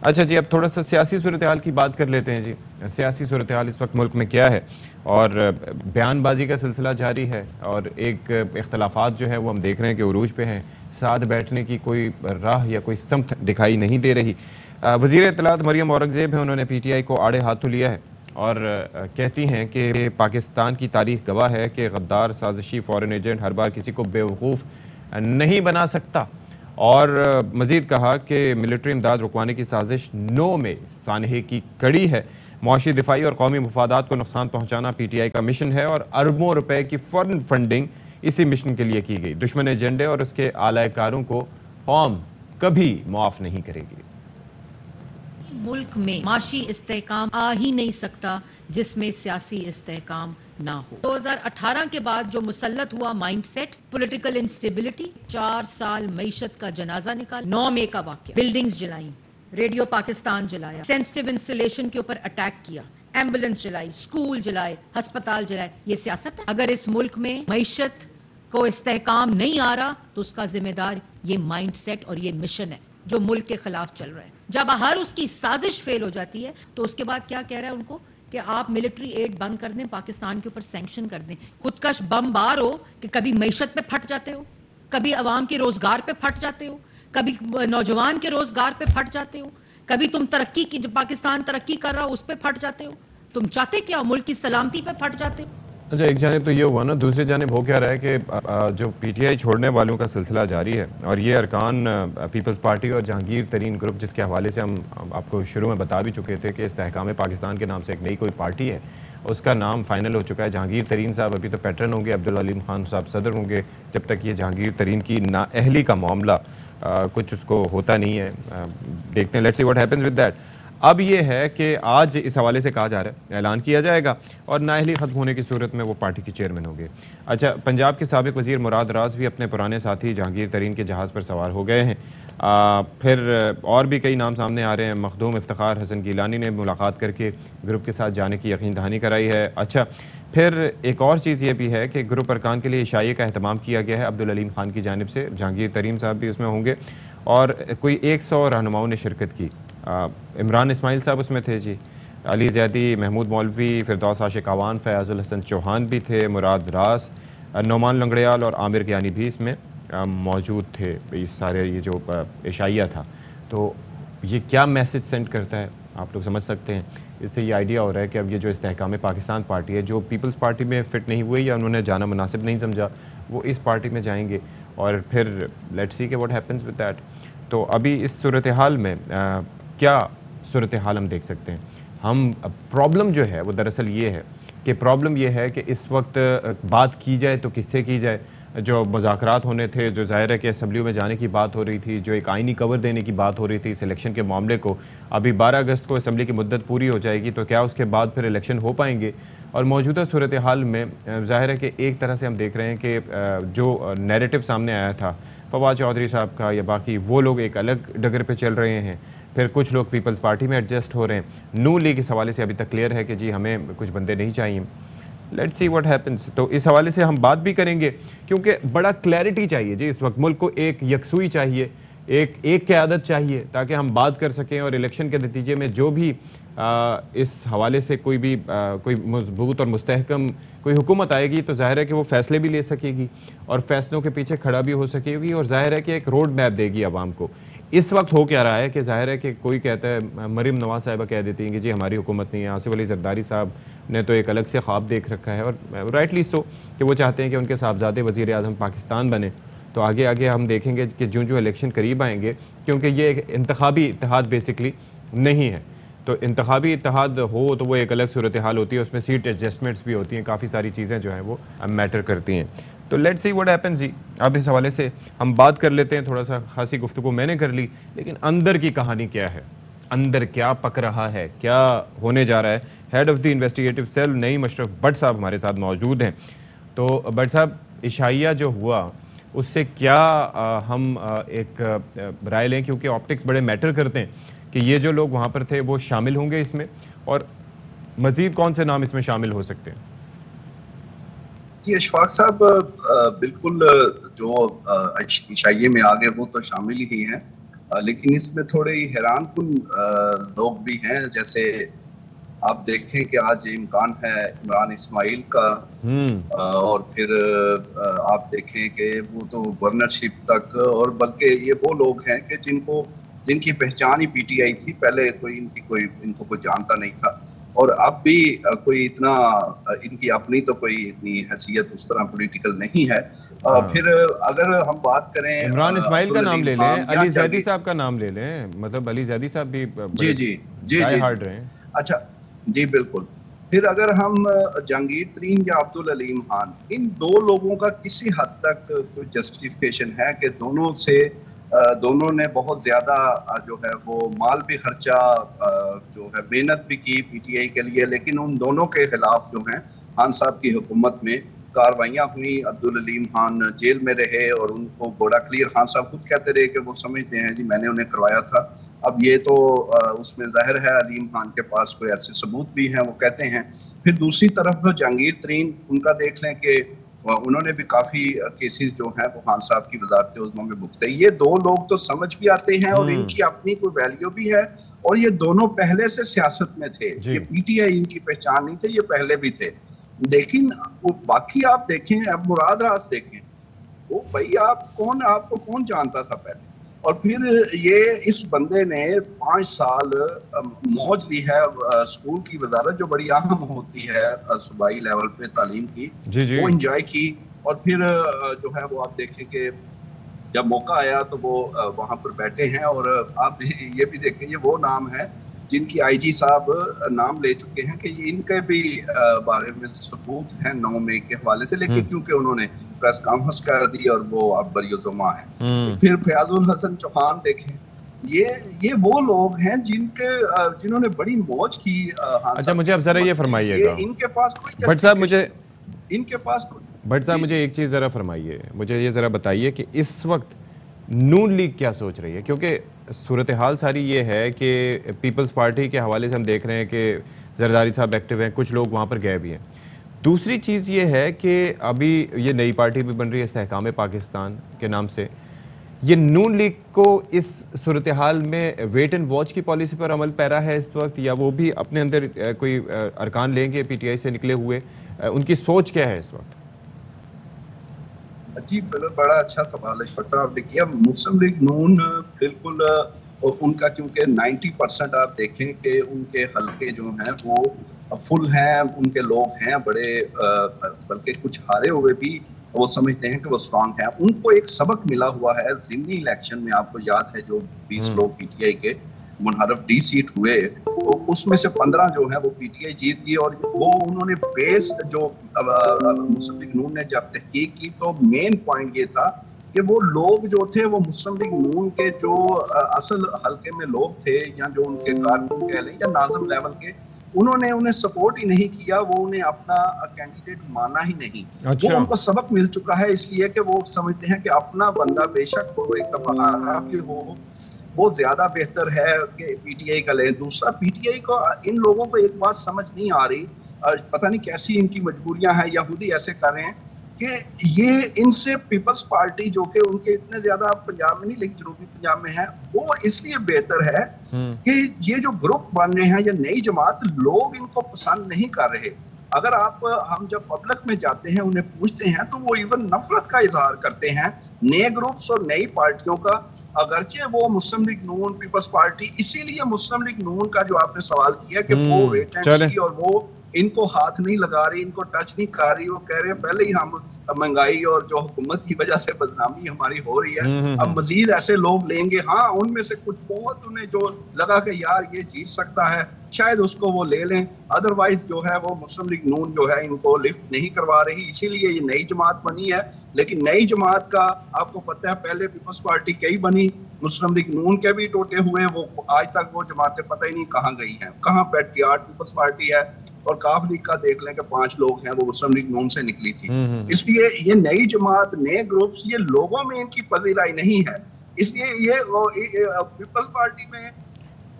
अच्छा जी, अब थोड़ा सा सियासी सूरत हाल की बात कर लेते हैं जी। सियासी सूरत हाल इस वक्त मुल्क में क्या है, और बयानबाजी का सिलसिला जारी है, और एक इख्तलाफात जो है वो हम देख रहे हैं कि उरूज पे हैं। साथ बैठने की कोई राह या कोई समत दिखाई नहीं दे रही। वज़ीर इत्तलात मरियम औरंगज़ेब हैं, उन्होंने PTI को आड़े हाथों लिया है और कहती हैं कि पाकिस्तान की तारीख गवाह है कि गद्दार साजिशी फ़ॉरेन एजेंट हर बार किसी को बेवकूफ़ नहीं बना सकता। और मज़ीद कहा कि मिलिट्री इमदाद रुकवाने की साजिश 9 में सानहे की कड़ी है। मुआशी दिफाई और कौमी मफादात को नुकसान पहुँचाना PTI का मिशन है और अरबों रुपए की फ़ौरन फंडिंग इसी मिशन के लिए की गई। दुश्मन एजेंडे और उसके आलाकारों को कौम कभी माफ़ नहीं करेगी। मुल्क में माशी इस्तेहकाम आ ही नहीं सकता जिसमें सियासी इस्तेहकाम ना हो। 2018 के बाद जो मुसल्लत हुआ माइंडसेट, पॉलिटिकल इंस्टेबिलिटी, 4 साल मईशत का जनाजा निकाल, 9 मई का वाक़या, बिल्डिंग्स जलाई, रेडियो पाकिस्तान जलाया, सेंसिटिव इंस्टॉलेशन के ऊपर अटैक किया, एम्बुलेंस जलाई, स्कूल जलाए, अस्पताल जलाए। ये सियासत है? अगर इस मुल्क में मईशत को इस्तेहकाम नहीं आ रहा तो उसका जिम्मेदार ये माइंडसेट और ये मिशन है जो मुल्क के खिलाफ चल रहा है। जब हर उसकी साजिश फेल हो जाती है तो उसके बाद क्या कह रहा है उनको कि आप मिलिट्री एड बंद कर दें, पाकिस्तान के ऊपर सैंक्शन कर दें। खुदकश बमबार हो कि कभी मईशत पे फट जाते हो, कभी अवाम के रोजगार पे फट जाते हो, कभी नौजवान के रोजगार पे फट जाते हो, कभी तुम तरक्की की, जब पाकिस्तान तरक्की कर रहा हो उस पर फट जाते हो। तुम चाहते क्या? मुल्क की सलामती पे फट जाते हो। अच्छा, एक जानिब तो ये हुआ ना, दूसरी जानिब हो क्या रहा है कि जो PTI छोड़ने वालों का सिलसिला जारी है, और ये अरकान पीपल्स पार्टी और जहांगीर तरीन ग्रुप, जिसके हवाले से हम आपको शुरू में बता भी चुके थे कि इस्तेहकाम पाकिस्तान के नाम से एक नई कोई पार्टी है, उसका नाम फाइनल हो चुका है। जहांगीर तरीन साहब अभी तो पैटर्न होंगे, अब्दुल अलीम खान साहब सदर होंगे, जब तक ये जहांगीर तरीन की नाअहली का मामला कुछ उसको होता नहीं है। देखते हैं, let's see what happens with that. अब ये है कि आज इस हवाले से कहा जा रहा है ऐलान किया जाएगा और नाअहली ख़त्म होने की सूरत में वो पार्टी के चेयरमैन होंगे। अच्छा, पंजाब के साबिक़ वज़ीर मुराद राज भी अपने पुराने साथी जहांगीर तरीन के जहाज़ पर सवार हो गए हैं। फिर और भी कई नाम सामने आ रहे हैं। मखदूम इफ्तिखार हसन गिलानी ने मुलाकात करके ग्रुप के साथ जाने की यकीन दहानी कराई है। अच्छा, फिर एक और चीज़ ये भी है कि ग्रुप अरकान के लिए इशाइये का अहतमाम किया गया है अब्दुल अलीम खान की जानिब से। जहांगीर तरीन साहब भी उसमें होंगे और कोई 100 रहनुमाओं ने शिरकत की। इमरान इस्माइल साहब उसमें थे जी, अली ज़ैदी, महमूद मौलवी, फिरदौस आशिक अवान, फयाजुल हसन चौहान भी थे, मुराद रास, नौमान लंगड़ियाल और आमिर ज्ञानी भी इसमें मौजूद थे। इस सारे ये जो इशाइया था, तो ये क्या मैसेज सेंड करता है आप लोग समझ सकते हैं। इससे ये आइडिया हो रहा है कि अब ये जो इस्तेहकाम पाकिस्तान पार्टी है, जो पीपल्स पार्टी में फ़िट नहीं हुए या उन्होंने जाना मुनासिब नहीं समझा, वो इस पार्टी में जाएंगे और फिर लेट्स सी के व्हाट हैपेंस विद दैट। तो अभी इस सूरत हाल में क्या सूरत हाल हम देख सकते हैं। हम प्रॉब्लम जो है वो दरअसल ये है कि प्रॉब्लम ये है कि इस वक्त बात की जाए तो किससे की जाए। जो मुज़ाकरात होने थे, जो ज़ाहिर है कि असम्बलियों में जाने की बात हो रही थी, जो एक आइनी कवर देने की बात हो रही थी इस इलेक्शन के मामले को, अभी 12 अगस्त को असम्बली की मुद्दत पूरी हो जाएगी, तो क्या उसके बाद फिर इलेक्शन हो पाएंगे। और मौजूदा सूरत हाल में ज़ाहिर है कि एक तरह से हम देख रहे हैं कि जो नैरेटिव सामने आया था फवाद चौधरी साहब का या बाकी, वो लोग एक अलग डगर पे चल रहे हैं। फिर कुछ लोग पीपल्स पार्टी में एडजस्ट हो रहे हैं। नून लीग इस हवाले से अभी तक क्लियर है कि जी हमें कुछ बंदे नहीं चाहिए। Let's see what happens. तो इस हवाले से हम बात भी करेंगे क्योंकि बड़ा क्लैरिटी चाहिए जी इस वक्त मुल्क को। एक यकसुई चाहिए, एक क़यादत चाहिए ताकि हम बात कर सकें और इलेक्शन के नतीजे में जो भी इस हवाले से कोई भी कोई मजबूत और मुस्तहकम कोई हुकूमत आएगी तो ज़ाहिर है कि वो फ़ैसले भी ले सकेगी और फ़ैसलों के पीछे खड़ा भी हो सकेगी और ज़ाहिर है कि एक रोड मैप देगी आवाम को। इस वक्त हो क्या रहा है कि ज़ाहिर है कि कोई कहता है, मरीम नवाज साहिबा कह देती हैं कि जी हमारी हुकूमत नहीं है। आसिफ अली जरदारी साहब ने तो एक अलग से ख्वाब देख रखा है और राइटली सो कि वो चाहते हैं कि उनके साहबजादे वज़ीर आज़म पाकिस्तान बने। तो आगे आगे हम देखेंगे कि जो इलेक्शन करीब आएंगे, क्योंकि ये एक इंतखाबी इत्तेहाद बेसिकली नहीं है, तो इंतखाबी इत्तेहाद हो तो वो एक अलग सूरत हाल होती है, उसमें सीट एडजस्टमेंट्स भी होती हैं, काफ़ी सारी चीज़ें जो हैं वो मैटर करती हैं। तो लेट्स सी व्हाट हैपेंस जी। अब इस हवाले से हम बात कर लेते हैं। थोड़ा सा खासी गुफ्तगू मैंने कर ली, लेकिन अंदर की कहानी क्या है, अंदर क्या पक रहा है, क्या होने जा रहा है। Head of the investigative cell Naeem Ashraf Bhat sahab हमारे साथ मौजूद हैं। तो भट्ट साहब, इशाइया जो हुआ उससे क्या हम एक राय लें, क्योंकि ऑप्टिक्स बड़े मैटर करते हैं, कि ये जो लोग वहाँ पर थे वो शामिल होंगे इसमें, और मज़ीद कौन से नाम इसमें शामिल हो सकते हैं? जी अशफाक साहब, बिल्कुल जो इशाइये में आ गए वो तो शामिल ही हैं। लेकिन इसमें थोड़े हैरानकुन लोग भी हैं। जैसे आप देखें कि आज इम्कान है इमरान इस्माइल का, और फिर आप देखें कि वो तो गवर्नरशिप तक, और बल्कि ये वो लोग हैं कि जिनकी पहचान ही पीटीआई थी। पहले इनको कोई जानता नहीं था, और अब भी कोई इतना इनकी अपनी तो कोई इतनी हैसियत उस तरह पॉलिटिकल नहीं है। फिर अगर हम बात करें इमरान इस्माइल का नाम ले लें, अली जैदी साहब का नाम ले लें, मतलब अली जैदी साहब भी जी हार्ड रहे। अच्छा जी, बिल्कुल। फिर अगर हम जहांगीर तरीन या अब्दुल अलीम खान, इन दो लोगों का किसी हद तक कोई जस्टिफिकेशन है कि दोनों ने बहुत ज्यादा जो है वो माल भी खर्चा, जो है मेहनत भी की पीटीआई के लिए, लेकिन उन दोनों के खिलाफ जो है खान साहब की हुकूमत में कार्रवाइयाँ हुई। अब्दुल अलीम खान जेल में रहे और उनको बड़ा क्लियर, खान साहब खुद कहते रहे कि वो समझते हैं जी मैंने उन्हें करवाया था। अब ये तो उसमें ज़ाहिर है अलीम खान के पास कोई ऐसे सबूत भी हैं, वो कहते हैं। फिर दूसरी तरफ जहांगीर तरीन, उनका देख लें कि उन्होंने भी काफ़ी केसेस जो हैं वो खान साहब की वजारत उज़्मा में भुगते। ये दो लोग तो समझ भी आते हैं और इनकी अपनी कोई वैल्यू भी है, और ये दोनों पहले से सियासत में थे। ये पीटीआई इनकी पहचान नहीं थे, ये पहले भी थे। लेकिन बाकी आप देखें, अब मुराद रास देखें, वो भाई आपको कौन जानता था पहले? और फिर ये इस बंदे ने 5 साल मौज ली है स्कूल की वजारत, जो बड़ी अहम होती है सूबाई लेवल पे तालीम की, वो एंजॉय की। और फिर जो है वो आप देखें कि जब मौका आया तो वो वहाँ पर बैठे हैं। और आप ये भी देखें, ये वो नाम है जिनकी आईजी साहब नाम ले चुके हैं कि इनके भी बारे में सबूत हैं 9 मई के हवाले से, लेकिन क्योंकि उन्होंने प्रेस कॉन्फ्रेंस कर दी और वो अब बरियोजुमा है। फिर फयाजुल हसन चौहान देखें, ये वो लोग हैं जिन्होंने बड़ी मौज की। अच्छा, मुझे अब जरा ये फरमाइएगा, इनके पास कोई भट्ट साहब मुझे एक चीज़ ज़रा फरमाइए, मुझे ये ज़रा बताइए कि इस वक्त नून लीग क्या सोच रही है, क्योंकि सूरत हाल सारी ये है कि पीपल्स पार्टी के हवाले से हम देख रहे हैं कि जरदारी साहब एक्टिव हैं, कुछ लोग वहाँ पर गए भी हैं। दूसरी चीज़ ये है कि अभी ये नई पार्टी भी बन रही है इस्तेहकाम पाकिस्तान के नाम से। ये नून लीग को इस सूरत हाल में वेट एंड वॉच की पॉलिसी पर अमल पैरा है इस वक्त, या वो भी अपने अंदर कोई अरकान लेंगे पीटीआई से निकले हुए? उनकी सोच क्या है इस वक्त? जी, बड़ा अच्छा सवाल है शफकत आपने किया। मुस्लिम लीग नून बिल्कुल, और उनका क्योंकि 90% आप देखें कि उनके हल्के जो हैं वो फुल हैं, उनके लोग हैं बड़े, बल्कि कुछ हारे हुए भी वो समझते हैं कि वो स्ट्रांग हैं। उनको एक सबक मिला हुआ है ज़िमनी इलेक्शन में, आपको याद है जो 20 लोग पीटीआई के मुनहरफ डी सीट हुए, तो उसमें से 15 जो है वो पीटीआई जीत गई। और वो उन्होंने बेस जो मुस्लिम लीग नून ने जब तहकीक की, तो मेन पॉइंट ये था कि वो लोग जो थे वो मुस्लिम लीग नून के जो असल हल्के में लोग थे, या जो उनके कारकुन कह लें या नाज़िम लेवल के, उन्होंने उन्हें सपोर्ट ही नहीं किया, वो उन्हें अपना कैंडिडेट माना ही नहीं। अच्छा। वो उनको सबक मिल चुका है, इसलिए कि वो समझते हैं कि अपना बंदा बेशक वो एक दफा हारा भी हो, वो ज्यादा बेहतर है कि पीटीआई का ले। दूसरा, पीटीआई को इन लोगों को एक बात समझ नहीं आ रही, पता नहीं कैसी इनकी मजबूरियां हैं, यहूदी ऐसे कर रहे हैं कि ये इनसे पीपल्स पार्टी जो कि उनके इतने ज्यादा पंजाब में नहीं लेकिन जनूबी पंजाब में है, वो इसलिए बेहतर है कि ये जो ग्रुप बन रहे हैं या नई जमात, लोग इनको पसंद नहीं कर रहे। अगर हम जब पब्लिक में जाते हैं, उन्हें पूछते हैं, तो वो इवन नफरत का इजहार करते हैं नए ग्रुप्स और नई पार्टियों का, अगरचे वो मुस्लिम लीग नून, पीपल्स पार्टी। इसीलिए मुस्लिम लीग नून का जो आपने सवाल किया कि वो वेट एंड सी, और वो इनको हाथ नहीं लगा रही, इनको टच नहीं कर रही, वो कह रहे हैं पहले ही हम महंगाई और जो हुकूमत की वजह से बदनामी हमारी हो रही है, अब मजीद ऐसे लोग लेंगे। हाँ, उनमें से कुछ बहुत उन्हें जो लगा कि यार ये जीत सकता है, शायद उसको वो ले लें, अदरवाइज जो है वो मुस्लिम लीग नून जो है इनको लिफ्ट नहीं करवा रही। इसीलिए ये नई जमात बनी है। लेकिन नई जमात का आपको पता है, पहले पीपल्स पार्टी कई बनी, मुस्लिम लीग नून के भी टोटे हुए, वो आज तक वो जमातें पता ही नहीं कहाँ गई हैं, कहाँ पैट्रियाट पीपल्स पार्टी है। और काफ लीग का देख लें कि 5 लोग हैं, वो मुस्लिम लीग नून से निकली थी। इसलिए ये नई जमात, नए ग्रुप्स, ये लोगों में इनकी पजीराई नहीं है, इसलिए ये पीपल्स पार्टी में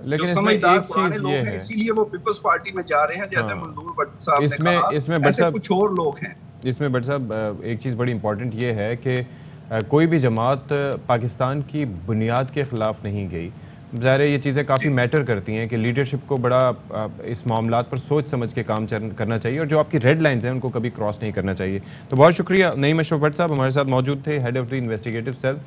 लेकिन इसमें एक चीज ये है, इसीलिए वो पीपल्स पार्टी में जा रहे हैं, जैसे मंजूर भट्ट साहब ने कहा, इसमें ऐसे कुछ और लोग हैं। इसमें भट्ट साहब एक चीज़ बड़ी इंपॉर्टेंट ये है कि कोई भी जमात पाकिस्तान की बुनियाद के ख़िलाफ़ नहीं गई। ज़ाहिर है ये चीज़ें काफ़ी मैटर करती हैं कि लीडरशिप को बड़ा इस मामलात पर सोच समझ के काम करना चाहिए और जो आपकी रेड लाइंस हैं उनको कभी क्रॉस नहीं करना चाहिए। तो बहुत शुक्रिया। नईम अशरफ भट्ट साहब हमारे साथ मौजूद थे, head of the investigative cell.